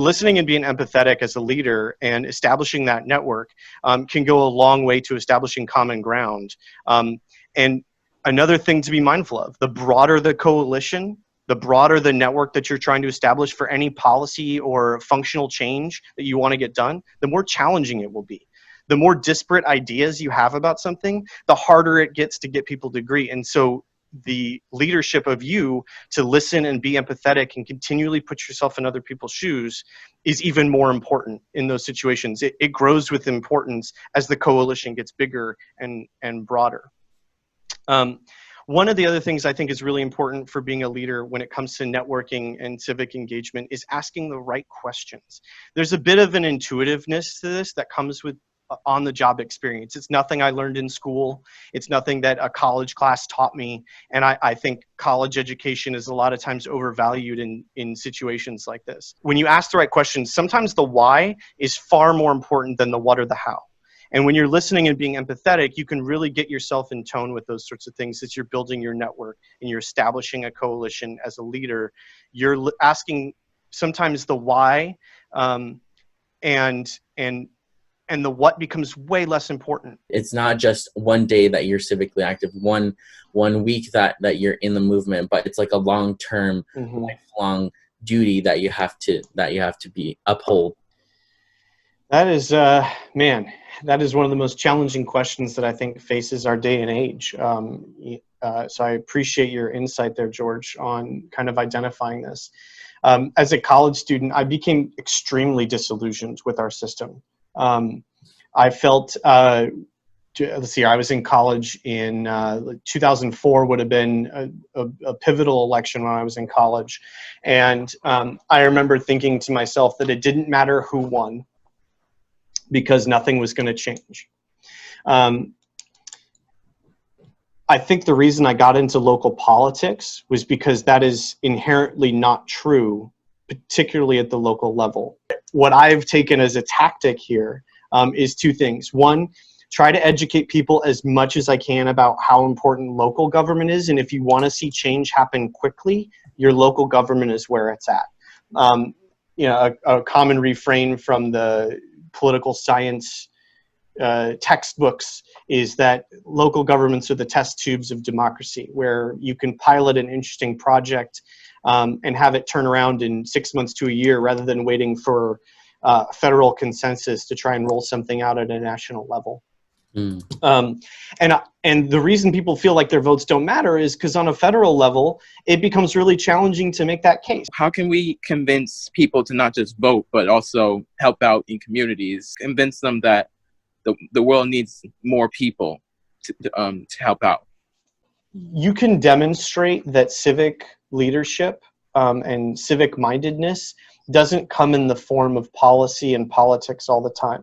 Listening and being empathetic as a leader and establishing that network can go a long way to establishing common ground. And another thing to be mindful of, the broader the coalition, the broader the network that you're trying to establish for any policy or functional change that you want to get done, the more challenging it will be. The more disparate ideas you have about something, the harder it gets to get people to agree. And so the leadership of you to listen and be empathetic and continually put yourself in other people's shoes is even more important in those situations. It grows with importance as the coalition gets bigger and broader. One of the other things I think is really important for being a leader when it comes to networking and civic engagement is asking the right questions. There's a bit of an intuitiveness to this that comes with on-the-job experience. It's nothing I learned in school. It's nothing that a college class taught me. And I think college education is a lot of times overvalued in situations like this. When you ask the right questions, sometimes the why is far more important than the what or the how. And when you're listening and being empathetic, you can really get yourself in tone with those sorts of things as you're building your network and you're establishing a coalition as a leader. You're asking sometimes the why, and the what becomes way less important. It's not just one day that you're civically active, one week that you're in the movement, but it's like a long-term, lifelong duty that you have to be uphold. That is, man, that is one of the most challenging questions that I think faces our day and age. So I appreciate your insight there, George, on kind of identifying this. As a college student, I became extremely disillusioned with our system. I felt, let's see, I was in college in 2004 would have been a pivotal election when I was in college. And I remember thinking to myself that it didn't matter who won because nothing was going to change. I think the reason I got into local politics was because that is inherently not true, particularly at the local level. What I've taken as a tactic here is two things. One, try to educate people as much as I can about how important local government is. And if you want to see change happen quickly, your local government is where it's at. A common refrain from the political science textbooks is that local governments are the test tubes of democracy, where you can pilot an interesting project and have it turn around in 6 months to a year rather than waiting for federal consensus to try and roll something out at a national level. And the reason people feel like their votes don't matter is because on a federal level, it becomes really challenging to make that case. How can we convince people to not just vote, but also help out in communities, convince them that the world needs more people to help out? You can demonstrate that civic leadership and civic mindedness doesn't come in the form of policy and politics all the time.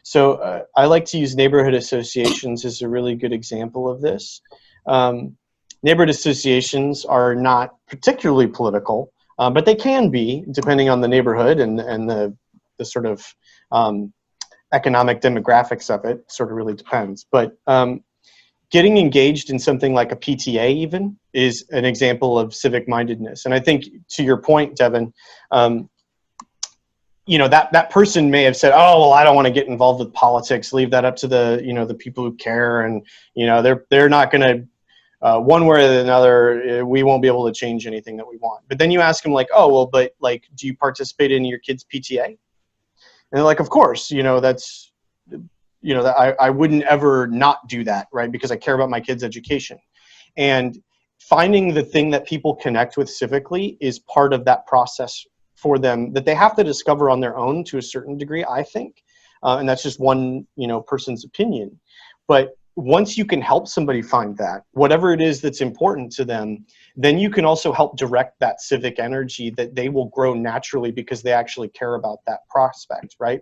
So I like to use neighborhood associations as a really good example of this. Neighborhood associations are not particularly political, but they can be depending on the neighborhood and the sort of economic demographics of it. Sort of really depends. But getting engaged in something like a PTA even is an example of civic mindedness. And I think to your point, Devin, that person may have said, oh, well, I don't want to get involved with politics. Leave that up to the people who care. And, they're not going to, one way or another, we won't be able to change anything that we want. But then you ask them like, oh, well, but like, do you participate in your kid's PTA? And they're like, of course, that's, that I wouldn't ever not do that, right? Because I care about my kids' education. And finding the thing that people connect with civically is part of that process for them that they have to discover on their own to a certain degree, I think. And that's just one, person's opinion. But once you can help somebody find that, whatever it is that's important to them, then you can also help direct that civic energy that they will grow naturally because they actually care about that prospect, right?